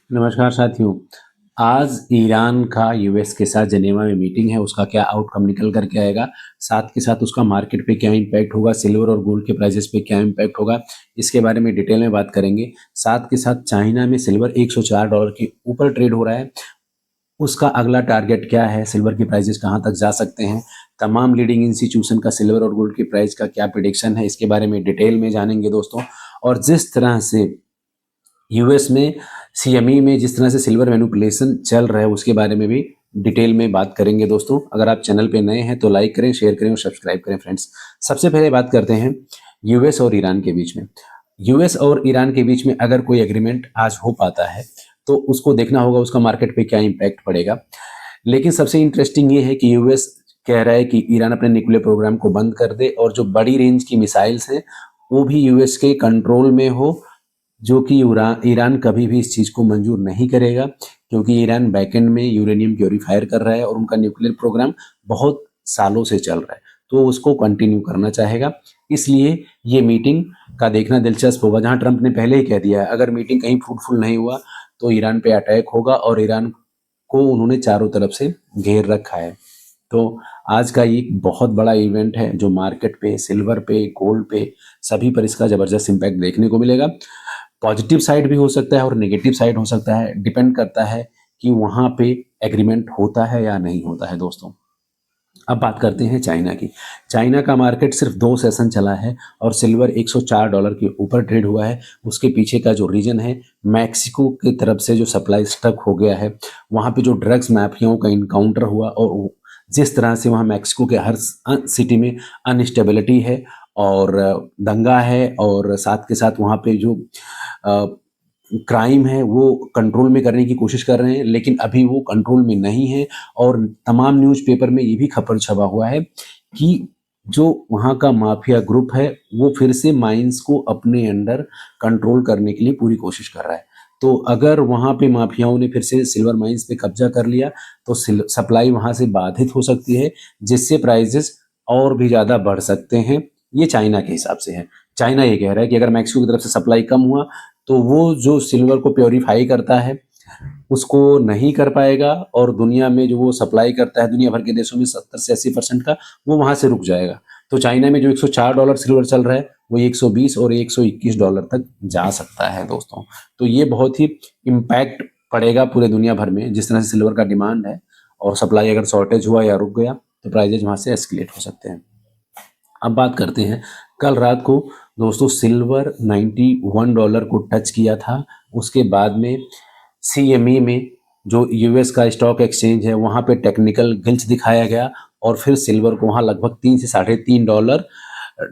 नमस्कार साथियों। आज ईरान का यूएस के साथ जेनेवा में मीटिंग है, उसका क्या आउटकम निकल कर के आएगा, साथ के साथ उसका मार्केट पे क्या इम्पैक्ट होगा, सिल्वर और गोल्ड के प्राइसेस पे क्या इम्पैक्ट होगा, इसके बारे में डिटेल में बात करेंगे। साथ के साथ चाइना में सिल्वर $104 के ऊपर ट्रेड हो रहा है, उसका अगला टारगेट क्या है, सिल्वर की प्राइसेस कहाँ तक जा सकते हैं, तमाम लीडिंग इंस्टीट्यूशन का सिल्वर और गोल्ड की प्राइस का क्या प्रिडिक्शन है, इसके बारे में डिटेल में जानेंगे दोस्तों। और जिस तरह से यूएस में सीएमई में जिस तरह से सिल्वर मैनिपुलेशन चल रहा है उसके बारे में भी डिटेल में बात करेंगे दोस्तों। अगर आप चैनल पे नए हैं तो लाइक करें, शेयर करें और सब्सक्राइब करें फ्रेंड्स। सबसे पहले बात करते हैं यूएस और ईरान के बीच में। यूएस और ईरान के बीच में अगर कोई एग्रीमेंट आज हो पाता है तो उसको देखना होगा उसका मार्केट पे क्या इम्पैक्ट पड़ेगा। लेकिन सबसे इंटरेस्टिंग ये है कि यूएस कह रहा है कि ईरान अपने न्यूक्लियर प्रोग्राम को बंद कर दे और जो बड़ी रेंज की मिसाइल्स हैं वो भी यूएस के कंट्रोल में हो, जो कि ईरान कभी भी इस चीज़ को मंजूर नहीं करेगा, क्योंकि ईरान बैकएंड में यूरेनियम प्योरीफायर कर रहा है और उनका न्यूक्लियर प्रोग्राम बहुत सालों से चल रहा है, तो उसको कंटिन्यू करना चाहेगा। इसलिए ये मीटिंग का देखना दिलचस्प होगा, जहां ट्रंप ने पहले ही कह दिया है अगर मीटिंग कहीं फ्रूटफुल नहीं हुआ तो ईरान पे अटैक होगा, और ईरान को उन्होंने चारों तरफ से घेर रखा है। तो आज का ये बहुत बड़ा इवेंट है जो मार्केट पे, सिल्वर पे, गोल्ड पे, सभी पर इसका ज़बरदस्त इम्पैक्ट देखने को मिलेगा। पॉजिटिव साइड भी हो सकता है और नेगेटिव साइड हो सकता है, डिपेंड करता है कि वहाँ पे एग्रीमेंट होता है या नहीं होता है दोस्तों। अब बात करते हैं चाइना की। चाइना का मार्केट सिर्फ 2 सेशन चला है और सिल्वर $104 के ऊपर ट्रेड हुआ है। उसके पीछे का जो रीजन है, मैक्सिको की तरफ से जो सप्लाई स्टक हो गया है, वहाँ पे जो ड्रग्स माफियाओं का इनकाउंटर हुआ और जिस तरह से वहाँ मैक्सिको के हर सिटी में अनस्टेबिलिटी है और दंगा है, और साथ के साथ वहाँ पे जो क्राइम है वो कंट्रोल में करने की कोशिश कर रहे हैं, लेकिन अभी वो कंट्रोल में नहीं है। और तमाम न्यूज़पेपर में ये भी खबर छपा हुआ है कि जो वहाँ का माफिया ग्रुप है वो फिर से माइंस को अपने अंडर कंट्रोल करने के लिए पूरी कोशिश कर रहा है। तो अगर वहाँ पे माफियाओं ने फिर से सिल्वर माइंस पे कब्जा कर लिया तो सप्लाई वहाँ से बाधित हो सकती है, जिससे प्राइसेस और भी ज़्यादा बढ़ सकते हैं। ये चाइना के हिसाब से है। चाइना ये कह रहा है कि अगर मैक्सिको की तरफ से सप्लाई कम हुआ तो वो जो सिल्वर को प्योरीफाई करता है उसको नहीं कर पाएगा, और दुनिया में जो वो सप्लाई करता है दुनिया भर के देशों में 70 से 80% का, वो वहाँ से रुक जाएगा। तो चाइना में जो $104 सिल्वर चल रहा है वो 120 और $121 तक जा सकता है दोस्तों। तो ये बहुत ही इम्पैक्ट पड़ेगा पूरे दुनिया भर में, जिस तरह से सिल्वर का डिमांड है, और सप्लाई अगर शॉर्टेज हुआ या रुक गया तो प्राइजेज वहाँ से एस्केलेट हो सकते हैं। अब बात करते हैं, कल रात को दोस्तों सिल्वर $91 को टच किया था। उसके बाद में सीएमई में जो यूएस का स्टॉक एक्सचेंज है वहाँ पे टेक्निकल गिल्च दिखाया गया और फिर सिल्वर को वहाँ लगभग 3 से $3.5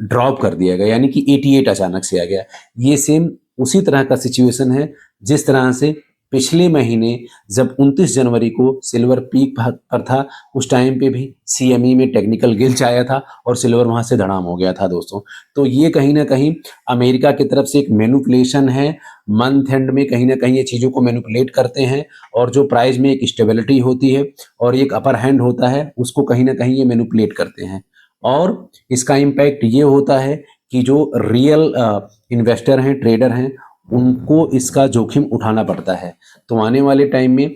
ड्रॉप कर दिया गया, यानी कि 88 अचानक से आ गया। ये सेम उसी तरह का सिचुएशन है जिस तरह से पिछले महीने जब 29 जनवरी को सिल्वर पीक पर था, उस टाइम पे भी सीएमई में टेक्निकल गिल्च आया था और सिल्वर वहाँ से धड़ाम हो गया था दोस्तों। तो ये कहीं ना कहीं अमेरिका की तरफ से एक मैनिपुलेशन है। मंथ एंड में कहीं ना कहीं ये चीज़ों को मैनिपुलेट करते हैं, और जो प्राइस में एक स्टेबिलिटी होती है और एक अपर हैंड होता है उसको कहीं ना कहीं ये मैनिपुलेट करते हैं। और इसका इम्पैक्ट ये होता है कि जो रियल इन्वेस्टर हैं, ट्रेडर हैं, उनको इसका जोखिम उठाना पड़ता है। तो आने वाले टाइम में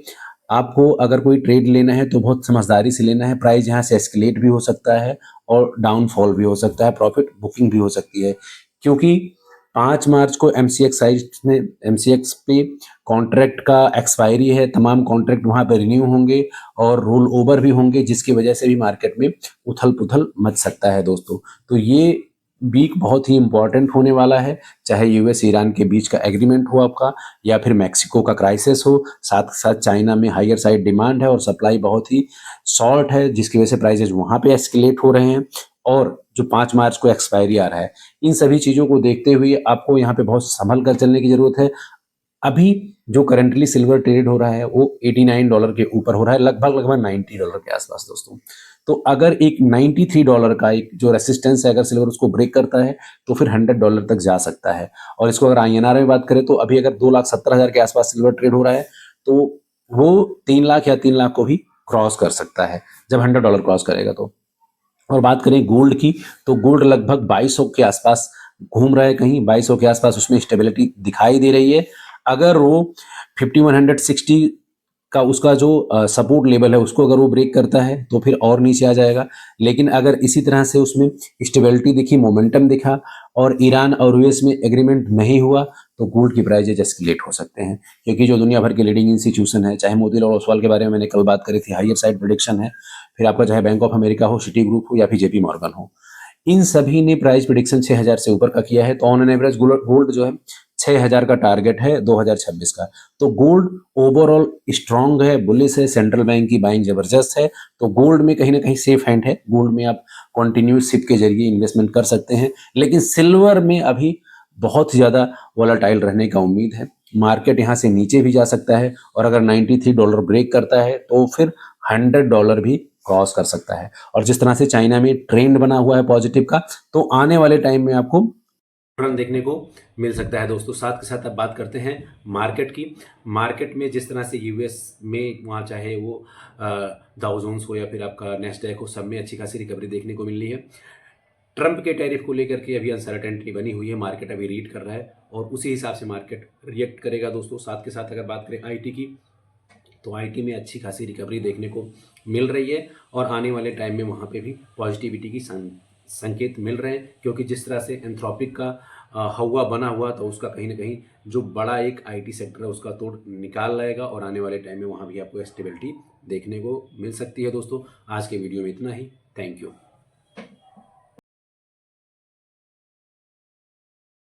आपको अगर कोई ट्रेड लेना है तो बहुत समझदारी से लेना है। प्राइस यहाँ से एस्केलेट भी हो सकता है और डाउनफॉल भी हो सकता है, प्रॉफिट बुकिंग भी हो सकती है, क्योंकि 5 मार्च को एमसीएक्स पे कॉन्ट्रैक्ट का एक्सपायरी है। तमाम कॉन्ट्रैक्ट वहाँ पे रिन्यू होंगे और रोल ओवर भी होंगे, जिसकी वजह से भी मार्केट में उथल पुथल मच सकता है दोस्तों। तो ये वीक बहुत ही इंपॉर्टेंट होने वाला है, चाहे यूएस ईरान के बीच का एग्रीमेंट हो आपका, या फिर मैक्सिको का क्राइसिस हो, साथ साथ चाइना में हायर साइड डिमांड है और सप्लाई बहुत ही शॉर्ट है, जिसकी वजह से प्राइसेज वहाँ पे एस्केलेट हो रहे हैं, और जो 5 मार्च को एक्सपायरी आ रहा है। इन सभी चीज़ों को देखते हुए आपको यहाँ पे बहुत संभल कर चलने की ज़रूरत है। अभी जो करंटली सिल्वर ट्रेड हो रहा है वो $89 के ऊपर हो रहा है, लगभग $90 के आसपास दोस्तों। तो अगर एक $93 का एक जो रेसिस्टेंस है, अगर सिल्वर उसको ब्रेक करता है तो फिर $100 तक जा सकता है। और इसको अगर आईएनआर में बात करें तो अभी अगर 2,70,000 के आसपास सिल्वर ट्रेड हो रहा है तो वो 3 लाख या 3 लाख को भी क्रॉस कर सकता है जब $100 क्रॉस करेगा तो। और बात करें गोल्ड की तो गोल्ड लगभग 2200 के आसपास घूम रहा है, कहीं 2200 के आसपास उसमें स्टेबिलिटी दिखाई दे रही है। अगर वो 5160 का उसका जो सपोर्ट लेवल है उसको अगर वो ब्रेक करता है तो फिर और नीचे आ जाएगा। लेकिन अगर इसी तरह से उसमें स्टेबिलिटी दिखी, मोमेंटम दिखा और ईरान और यूएस में एग्रीमेंट नहीं हुआ तो गोल्ड की प्राइजेज एस्केलेट हो सकते हैं, क्योंकि जो दुनिया भर के लीडिंग इंस्टीट्यूशन है, चाहे मोतीलाल ओसवाल के बारे में मैंने कल बात करी थी, हायर साइड प्रेडिक्शन है, फिर आपका चाहे बैंक ऑफ अमेरिका हो, सिटी ग्रुप हो या फिर जेपी मॉर्गन हो, इन सभी ने प्राइस प्रेडिक्शन 6000 से ऊपर का किया है। तो ऑन एन एवरेज गोल्ड जो है 6000 का टारगेट है 2026 का। तो गोल्ड ओवरऑल स्ट्रांग है, बुलिश है, सेंट्रल बैंक की बाइंग जबरदस्त है। तो गोल्ड में कहीं ना कहीं सेफ हैंड है, गोल्ड में आप कॉन्टिन्यूस सिप के जरिए इन्वेस्टमेंट कर सकते हैं। लेकिन सिल्वर में अभी बहुत ज़्यादा वॉलेटाइल रहने का उम्मीद है, मार्केट यहाँ से नीचे भी जा सकता है और अगर $93 ब्रेक करता है तो फिर $100 भी क्रॉस कर सकता है। और जिस तरह से चाइना में ट्रेंड बना हुआ है पॉजिटिव का, तो आने वाले टाइम में आपको रन देखने को मिल सकता है दोस्तों। साथ के साथ अब बात करते हैं मार्केट की। मार्केट में जिस तरह से यूएस में वहाँ चाहे वो डाउ जोन्स हो या फिर आपका नेस्डैक हो, सब में अच्छी खासी रिकवरी देखने को मिल रही है। ट्रंप के टैरिफ को लेकर के अभी अनसर्टेनिटी बनी हुई है, मार्केट अभी रीड कर रहा है और उसी हिसाब से मार्केट रिएक्ट करेगा दोस्तों। साथ के साथ अगर बात करें आईटी की, तो आईटी में अच्छी खासी रिकवरी देखने को मिल रही है और आने वाले टाइम में वहाँ पे भी पॉजिटिविटी की संकेत मिल रहे हैं, क्योंकि जिस तरह से एंथ्रोपिक का हवा बना हुआ तो उसका कहीं ना कहीं जो बड़ा एक आईटी सेक्टर है उसका तोड़ निकाल लाएगा और आने वाले टाइम में वहाँ भी आपको स्टेबिलिटी देखने को मिल सकती है दोस्तों। आज के वीडियो में इतना ही। Thank you.